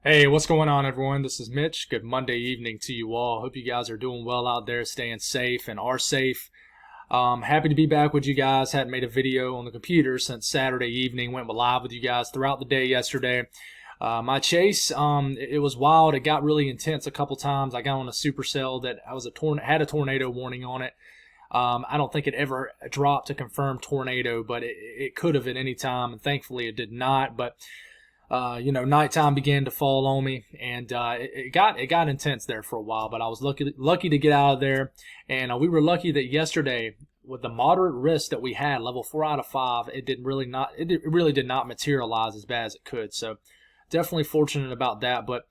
Hey, what's going on, everyone? This is Mitch. Good Monday evening to you all. Hope you guys are doing well out there, staying safe and are safe. Happy to be back with you guys. Hadn't made a video on the computer since Saturday evening. Went live with you guys throughout the day yesterday. My chase, it was wild. It got really intense a couple times. I got on a supercell that had a tornado warning on it. I don't think it ever dropped a confirmed tornado, but it could have at any time, and thankfully it did not. But nighttime began to fall on me, and it got intense there for a while. But I was lucky to get out of there, and we were lucky that yesterday, with the moderate risk that we had, level 4 out of 5, it really did not materialize as bad as it could. So definitely fortunate about that. But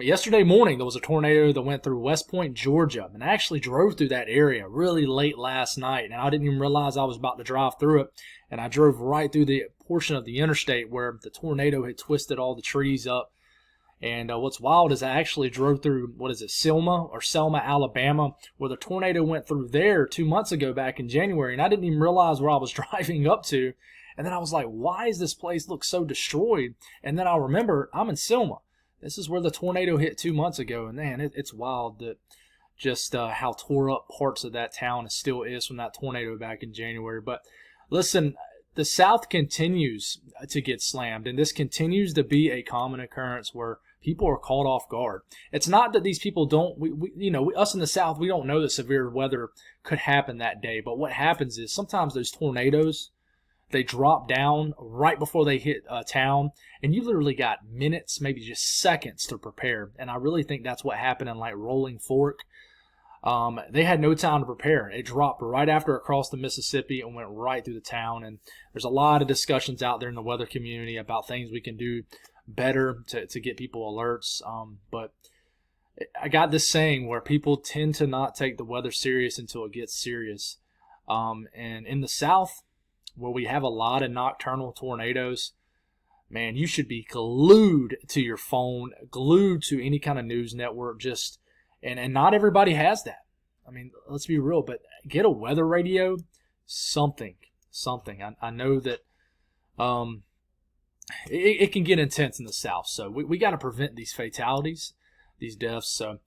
yesterday morning there was a tornado that went through West Point, Georgia, and I actually drove through that area really late last night, and I didn't even realize I was about to drive through it. And I drove right through the portion of the interstate where the tornado had twisted all the trees up. And what's wild is I actually drove through, Selma, Alabama, where the tornado went through there 2 months ago back in January, and I didn't even realize where I was driving up to. And then I was like, why does this place look so destroyed? And then I remember I'm in Selma. This is where the tornado hit 2 months ago, and man, it's wild that just how tore up parts of that town still is from that tornado back in January. But listen, the South continues to get slammed, and this continues to be a common occurrence where people are caught off guard. It's not that these people don't, us in the South, we don't know that severe weather could happen that day. But what happens is sometimes those tornadoes, they drop down right before they hit a town, and you literally got minutes, maybe just seconds to prepare. And I really think that's what happened in like Rolling Fork. They had no time to prepare. It dropped right after it crossed the Mississippi and went right through the town. And there's a lot of discussions out there in the weather community about things we can do better to get people alerts. But I got this saying where people tend to not take the weather serious until it gets serious. And in the South, where we have a lot of nocturnal tornadoes, man, you should be glued to your phone, glued to any kind of news network. And not everybody has that. I mean, let's be real, but get a weather radio, something. I know that it can get intense in the South, so we got to prevent these fatalities, these deaths. So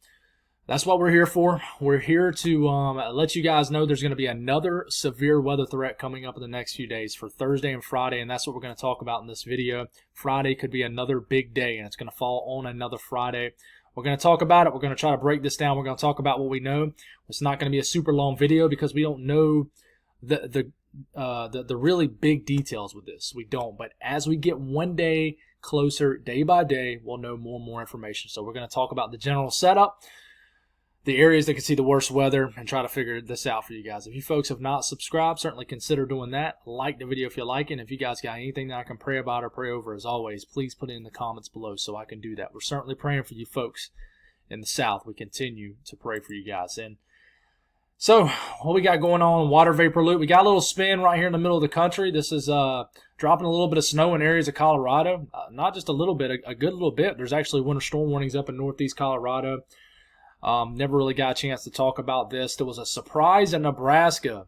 that's what we're here for. We're here to let you guys know there's going to be another severe weather threat coming up in the next few days for Thursday and Friday, and that's what we're going to talk about in this video. Friday could be another big day, and it's going to fall on another Friday. We're going to talk about it. We're going to try to break this down. We're going to talk about what we know. It's not going to be a super long video because we don't know the really big details with this. We don't. But as we get one day closer, day by day, we'll know more and more information. So we're going to talk about the general setup, the areas that can see the worst weather, and try to figure this out for you guys. If you folks have not subscribed, certainly consider doing that. Like the video if you like it. And if you guys got anything that I can pray about or pray over, as always, please put it in the comments below so I can do that. We're certainly praying for you folks in the South. We continue to pray for you guys. And so what we got going on, water vapor loop. We got a little spin right here in the middle of the country. This is dropping a little bit of snow in areas of Colorado. Not just a little bit, a good little bit. There's actually winter storm warnings up in northeast Colorado. Never really got a chance to talk about this. There was a surprise in Nebraska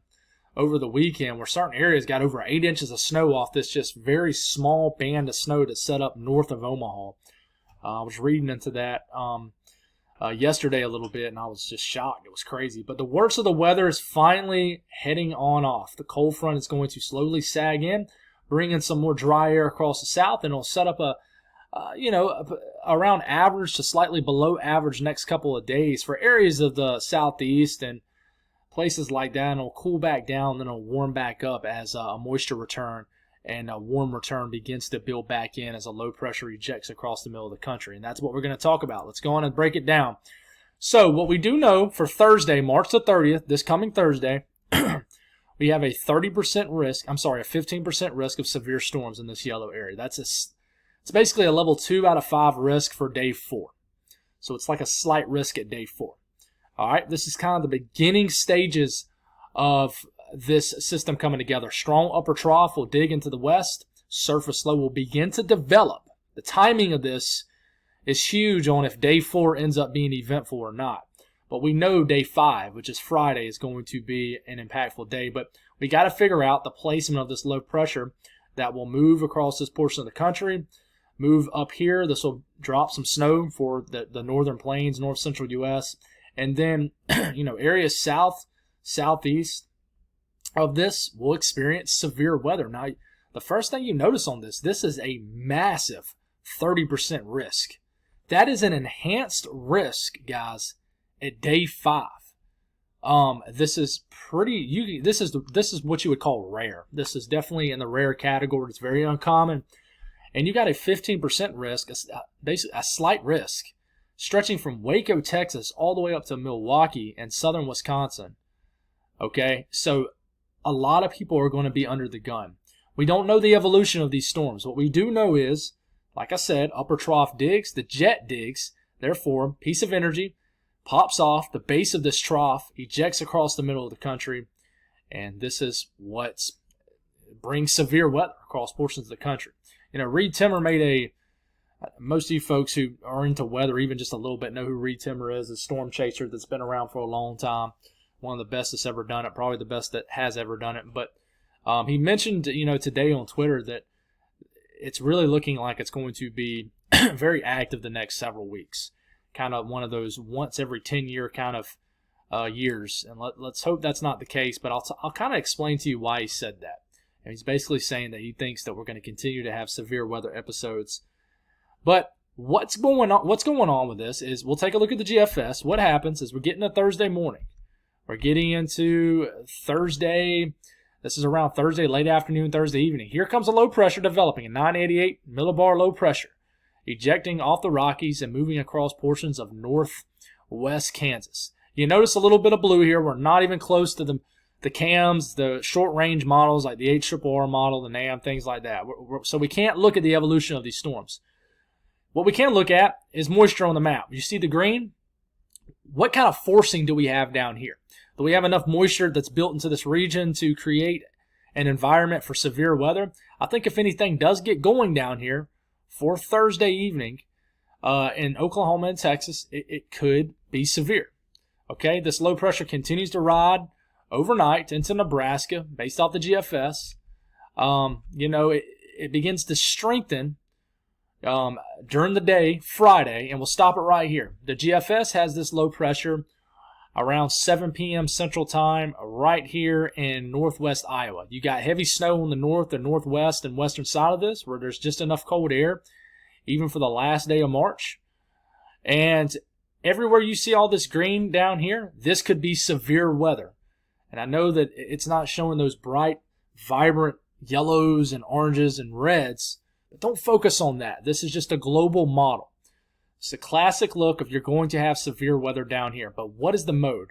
over the weekend where certain areas got over 8 inches of snow off this just very small band of snow that's set up north of Omaha. I was reading into that yesterday a little bit, and I was just shocked. It was crazy. But the worst of the weather is finally heading on off. The cold front is going to slowly sag in, bring in some more dry air across the south, and it'll set up around average to slightly below average next couple of days for areas of the southeast and places like that. And it'll cool back down, then it'll warm back up as a moisture return and a warm return begins to build back in as a low pressure ejects across the middle of the country. And that's what we're going to talk about. Let's go on and break it down. So what we do know for Thursday, March the 30th, this coming Thursday, we have a 15% risk of severe storms in this yellow area. It's basically a level 2 out of 5 risk for day 4. So it's like a slight risk at day 4. All right, this is kind of the beginning stages of this system coming together. Strong upper trough will dig into the west. Surface low will begin to develop. The timing of this is huge on if day 4 ends up being eventful or not. But we know day 5, which is Friday, is going to be an impactful day. But we got to figure out the placement of this low pressure that will move across this portion of the country, move up here. This will drop some snow for the northern plains, north central U.S. And then, areas south, southeast of this will experience severe weather. Now, the first thing you notice on this is a massive 30% risk. That is an enhanced risk, guys, at day 5. This is this is what you would call rare. This is definitely in the rare category. It's very uncommon. And you got a 15% risk, basically a slight risk, stretching from Waco, Texas, all the way up to Milwaukee and southern Wisconsin. Okay, so a lot of people are going to be under the gun. We don't know the evolution of these storms. What we do know is, like I said, upper trough digs, the jet digs, therefore, piece of energy pops off the base of this trough, ejects across the middle of the country, and this is what brings severe weather across portions of the country. Reed Timmer made most of you folks who are into weather, even just a little bit, know who Reed Timmer is, a storm chaser that's been around for a long time. One of the best that's ever done it, probably the best that has ever done it. But he mentioned, today on Twitter that it's really looking like it's going to be very active the next several weeks. Kind of one of those once every 10-year kind of years. And let's hope that's not the case, but I'll kind of explain to you why he said that. And he's basically saying that he thinks that we're going to continue to have severe weather episodes. But what's going on with this is we'll take a look at the GFS. What happens is we're getting to Thursday morning. We're getting into Thursday. This is around Thursday, late afternoon, Thursday evening. Here comes a low pressure developing, a 988 millibar low pressure, ejecting off the Rockies and moving across portions of northwest Kansas. You notice a little bit of blue here. We're not even close to the CAMs, the short-range models like the HRRR model, the NAM, things like that. So we can't look at the evolution of these storms. What we can look at is moisture on the map. You see the green? What kind of forcing do we have down here? Do we have enough moisture that's built into this region to create an environment for severe weather? I think if anything does get going down here for Thursday evening in Oklahoma and Texas, it could be severe. Okay, this low pressure continues to ride overnight into Nebraska based off the GFS. It begins to strengthen during the day, Friday, and we'll stop it right here. The GFS has this low pressure around 7 p.m. Central Time right here in northwest Iowa. You got heavy snow on the north and northwest and western side of this where there's just enough cold air, even for the last day of March. And everywhere you see all this green down here, this could be severe weather. And I know that it's not showing those bright, vibrant yellows and oranges and reds, but don't focus on that. This is just a global model. It's a classic look if you're going to have severe weather down here. But what is the mode?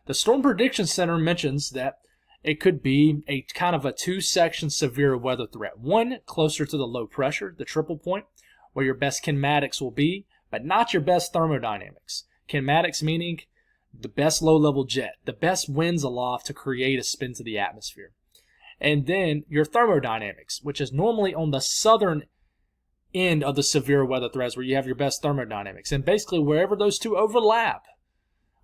The Storm Prediction Center mentions that it could be a kind of a 2-section severe weather threat. One closer to the low pressure, the triple point, where your best kinematics will be, but not your best thermodynamics. Kinematics meaning the best low-level jet, the best winds aloft to create a spin to the atmosphere. And then your thermodynamics, which is normally on the southern end of the severe weather threats where you have your best thermodynamics. And basically wherever those two overlap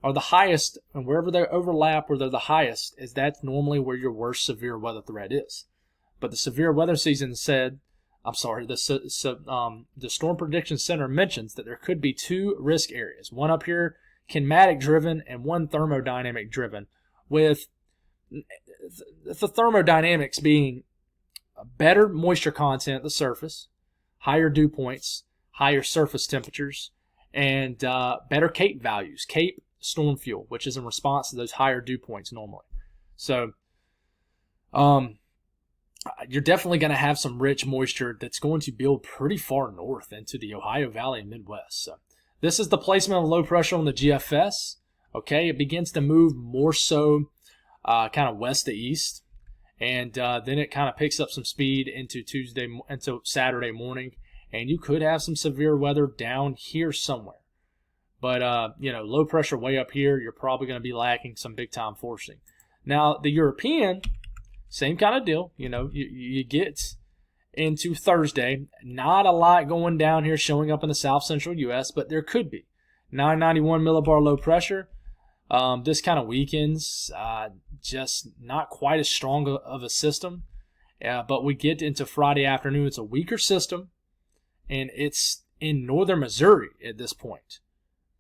are the highest, and wherever they overlap where they're the highest, is that's normally where your worst severe weather threat is. But the severe weather season said, the Storm Prediction Center mentions that there could be 2 risk areas. One up here, kinematic driven, and one thermodynamic driven, with the thermodynamics being better moisture content at the surface, higher dew points, higher surface temperatures, and better CAPE values, CAPE storm fuel, which is in response to those higher dew points normally. So you're definitely going to have some rich moisture that's going to build pretty far north into the Ohio Valley and Midwest. So this is the placement of low pressure on the GFS. Okay, it begins to move more so kind of west to east, and then it kind of picks up some speed into Saturday morning, and you could have some severe weather down here somewhere. But low pressure way up here, you're probably going to be lacking some big time forcing. Now the European, same kind of deal. You get into Thursday, not a lot going down here showing up in the south central U.S., but there could be 991 millibar low pressure. This kind of weakens, just not quite as strong of a system. But we get into Friday afternoon, it's a weaker system, and it's in northern Missouri at this point,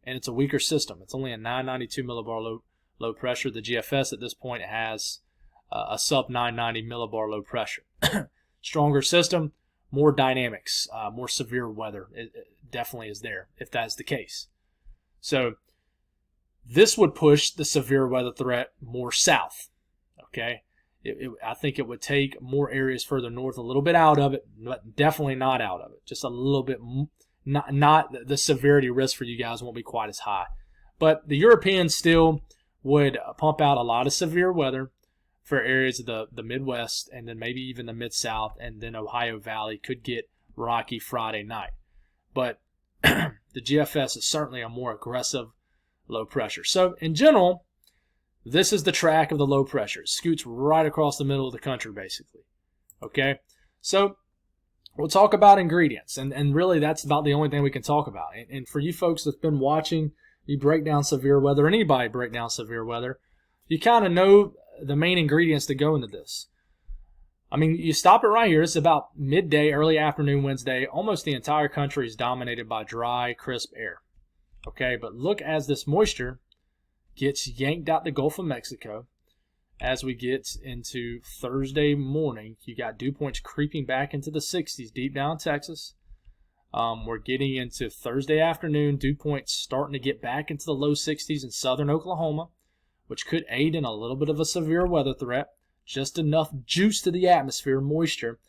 and it's a weaker system. It's only a 992 millibar low pressure. The GFS at this point has a sub 990 millibar low pressure. Stronger system, more dynamics, more severe weather. It definitely is there if that's the case. So this would push the severe weather threat more south. Okay, I think it would take more areas further north, a little bit out of it, but definitely not out of it. Just a little bit. Not the severity risk for you guys won't be quite as high. But the Europeans still would pump out a lot of severe weather for areas of the Midwest, and then maybe even the Mid-South, and then Ohio Valley could get rocky Friday night. But the GFS is certainly a more aggressive low pressure. So in general, this is the track of the low pressure. It scoots right across the middle of the country, basically. Okay? So we'll talk about ingredients, and really that's about the only thing we can talk about. And for you folks that's been watching, you break down severe weather, anybody break down severe weather, you kind of know the main ingredients that go into this. I mean, you stop it right here. It's about midday, early afternoon Wednesday. Almost the entire country is dominated by dry, crisp air. Okay, but look as this moisture gets yanked out the Gulf of Mexico. As we get into Thursday morning, you got dew points creeping back into the 60s deep down in Texas. We're getting into Thursday afternoon, dew points starting to get back into the low 60s in southern Oklahoma, which could aid in a little bit of a severe weather threat. Just enough juice to the atmosphere, moisture.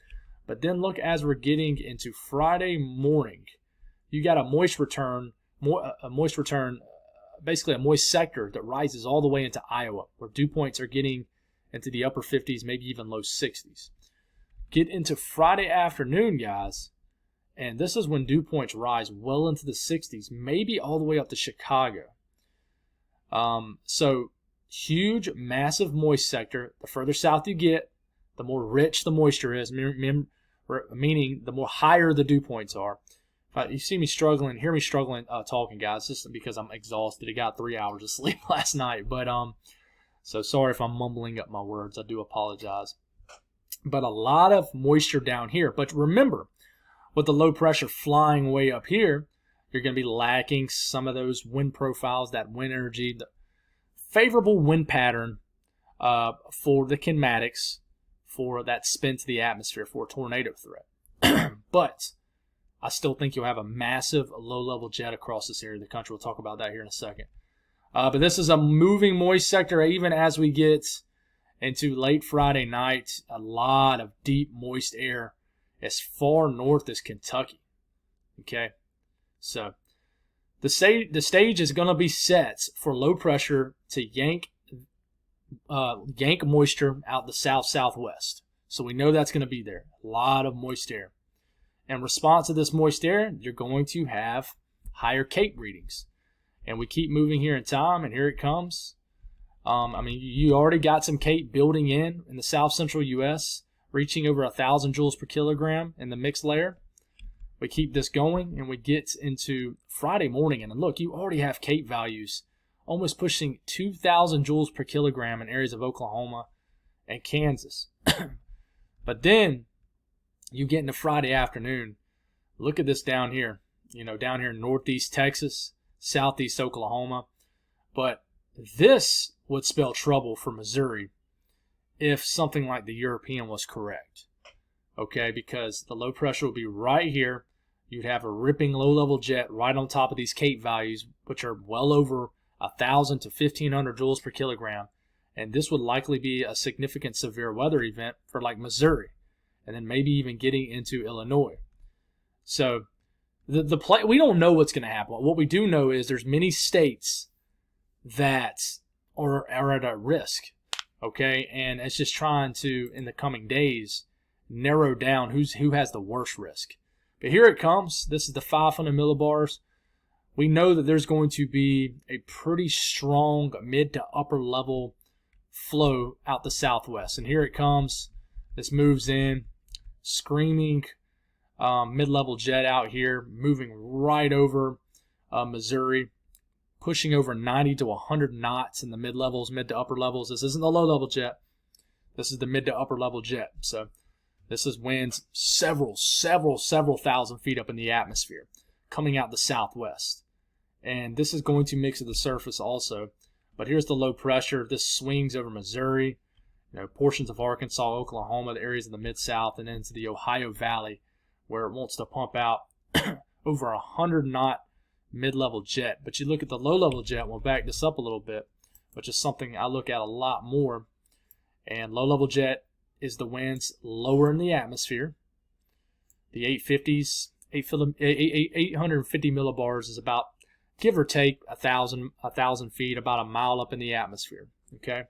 But then look, as we're getting into Friday morning, you got a moist return, basically a moist sector that rises all the way into Iowa, where dew points are getting into the upper 50s, maybe even low 60s. Get into Friday afternoon, guys, and this is when dew points rise well into the 60s, maybe all the way up to Chicago. So huge, massive moist sector. The further south you get, the more rich the moisture is, meaning the more higher the dew points are. You see me struggling, hear me struggling talking, guys, just because I'm exhausted. I got 3 hours of sleep last night. But so sorry if I'm mumbling up my words. I do apologize. But a lot of moisture down here. But remember, with the low pressure flying way up here, you're going to be lacking some of those wind profiles, that wind energy, the favorable wind pattern for the kinematics, for that spin to the atmosphere, for a tornado threat. But I still think you'll have a massive low-level jet across this area of the country. We'll talk about that here in a second. But this is a moving moist sector even as we get into late Friday night. A lot of deep moist air as far north as Kentucky. Okay? So the stage is going to be set for low pressure to yank moisture out the south-southwest. So we know that's going to be there. A lot of moist air. In response to this moist air, you're going to have higher CAPE readings. And we keep moving here in time, and here it comes. I mean, you already got some CAPE building in the south-central U.S., reaching over 1,000 joules per kilogram in the mixed layer. We keep this going, and we get into Friday morning. And look, you already have CAPE values almost pushing 2,000 joules per kilogram in areas of Oklahoma and Kansas. But then you get into Friday afternoon. Look at this down here. Down here in northeast Texas, southeast Oklahoma. But this would spell trouble for Missouri if something like the European was correct. Okay, because the low pressure would be right here. You'd have a ripping low-level jet right on top of these CAPE values, which are well over 1,000 to 1,500 joules per kilogram. And this would likely be a significant severe weather event for like Missouri, and then maybe even getting into Illinois. So we don't know what's going to happen. What we do know is there's many states that are at a risk, okay? And it's just trying to, in the coming days, narrow down who has the worst risk. But here it comes. This is the 500 millibars. We know that there's going to be a pretty strong mid to upper level flow out the southwest. And here it comes. This moves in, screaming mid-level jet out here, moving right over Missouri, pushing over 90 to 100 knots in the mid-levels, mid to upper levels. This isn't the low-level jet. This is the mid to upper level jet. So This is winds several thousand feet up in the atmosphere coming out the southwest. And this is going to mix with the surface also. But here's the low pressure. This swings over Missouri, portions of Arkansas, Oklahoma, the areas of the Mid-South, and then into the Ohio Valley, where it wants to pump out over 100-knot mid-level jet. But you look at the low-level jet, we'll back this up a little bit, which is something I look at a lot more. And low-level jet is the winds lower in the atmosphere. The 850s, 850 millibars is about, give or take, 1,000 feet, about a mile up in the atmosphere. Okay,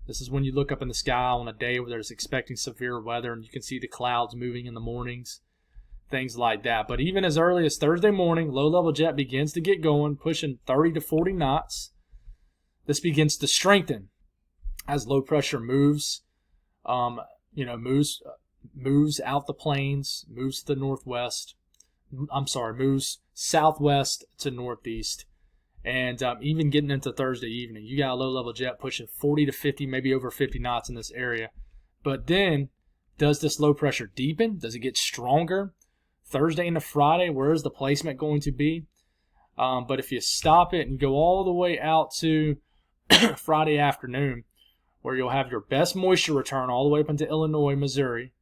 this is when you look up in the sky on a day where there's expecting severe weather, and you can see the clouds moving in the mornings, things like that. But even as early as Thursday morning, low-level jet begins to get going, pushing 30 to 40 knots. This begins to strengthen as low pressure moves, moves out the plains, moves to the northwest. Moves southwest to northeast. And even getting into Thursday evening, you got a low-level jet pushing 40 to 50, maybe over 50 knots in this area. But then, does this low pressure deepen? Does it get stronger? Thursday into Friday, where is the placement going to be? But if you stop it and go all the way out to Friday afternoon, where you'll have your best moisture return all the way up into Illinois, Missouri,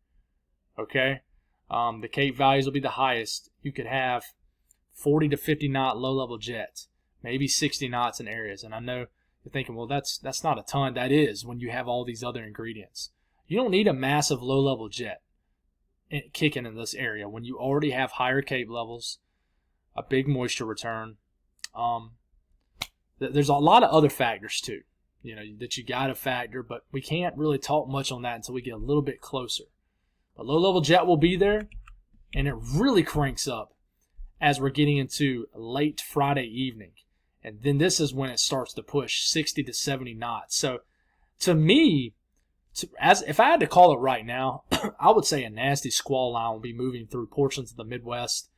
okay? The Cape values will be the highest. You could have 40 to 50 knot low-level jets, maybe 60 knots in areas. And I know you're thinking, well, that's not a ton. That is when you have all these other ingredients. You don't need a massive low-level jet kicking in this area when you already have higher Cape levels, a big moisture return. There's a lot of other factors too, that you got to factor, but we can't really talk much on that until we get a little bit closer. But low-level jet will be there, and it really cranks up as we're getting into late Friday evening. And then this is when it starts to push 60 to 70 knots. So to me, if I had to call it right now, I would say a nasty squall line will be moving through portions of the Midwest,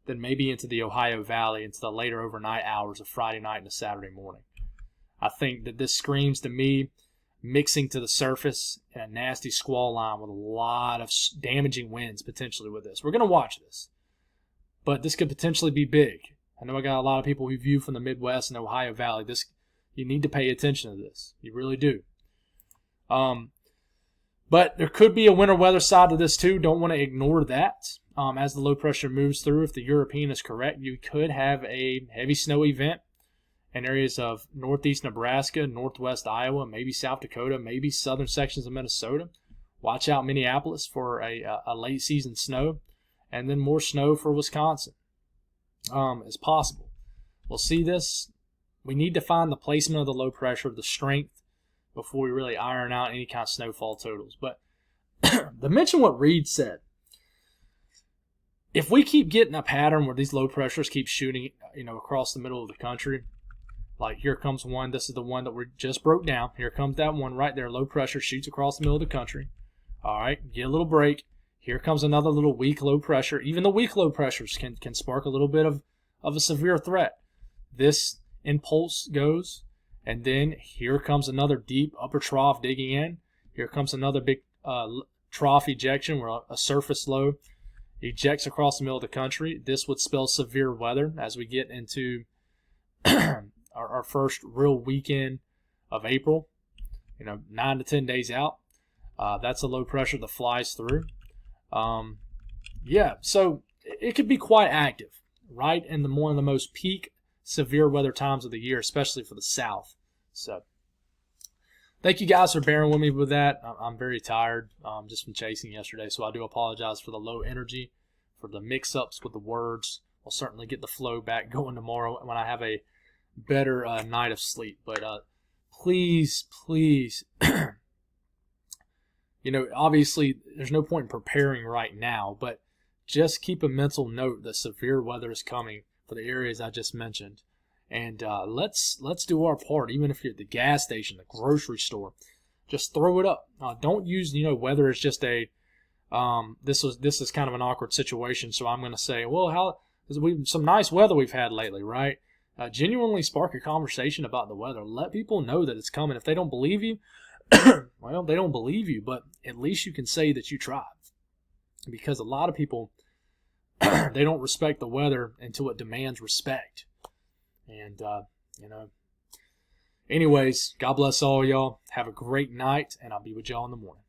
then maybe into the Ohio Valley, into the later overnight hours of Friday night and Saturday morning. I think that this screams to me mixing to the surface in a nasty squall line with a lot of damaging winds potentially with this. We're going to watch this, but this could potentially be big. I know I got a lot of people who view from the Midwest and the Ohio Valley. You need to pay attention to this. You really do. But there could be a winter weather side to this too. Don't want to ignore that. As the low pressure moves through, if the European is correct, you could have a heavy snow event in areas of northeast Nebraska, northwest Iowa, maybe South Dakota, maybe southern sections of Minnesota. Watch out Minneapolis for a late season snow, and then more snow for Wisconsin as possible. We'll see this. We need to find the placement of the low pressure, the strength, before we really iron out any kind of snowfall totals. But to mention what Reed said, if we keep getting a pattern where these low pressures keep shooting, across the middle of the country, like here comes one, this is the one that we just broke down. Here comes that one right there. Low pressure shoots across the middle of the country. All right, get a little break. Here comes another little weak low pressure. Even the weak low pressures can spark a little bit of a severe threat. This impulse goes, and then here comes another deep upper trough digging in. Here comes another big trough ejection where a surface low ejects across the middle of the country. This would spell severe weather as we get into our first real weekend of April, 9 to 10 days out. That's a low pressure that flies through. So it could be quite active, right? In one of the most peak severe weather times of the year, especially for the South. So thank you guys for bearing with me with that. I'm very tired just from chasing yesterday, so I do apologize for the low energy, for the mix-ups with the words. We'll certainly get the flow back going tomorrow when I have a better night of sleep. But please, obviously there's no point in preparing right now, but just keep a mental note that severe weather is coming for the areas I just mentioned. And let's do our part, even if you're at the gas station, the grocery store. Just throw it up. Don't use, weather is just a this is kind of an awkward situation, so I'm going to say, well, some nice weather we've had lately, right? Genuinely spark a conversation about the weather. Let people know that it's coming. If they don't believe you, well, they don't believe you, but at least you can say that you tried. because a lot of people, they don't respect the weather until it demands respect. And, anyways, God bless all y'all. Have a great night, and I'll be with y'all in the morning.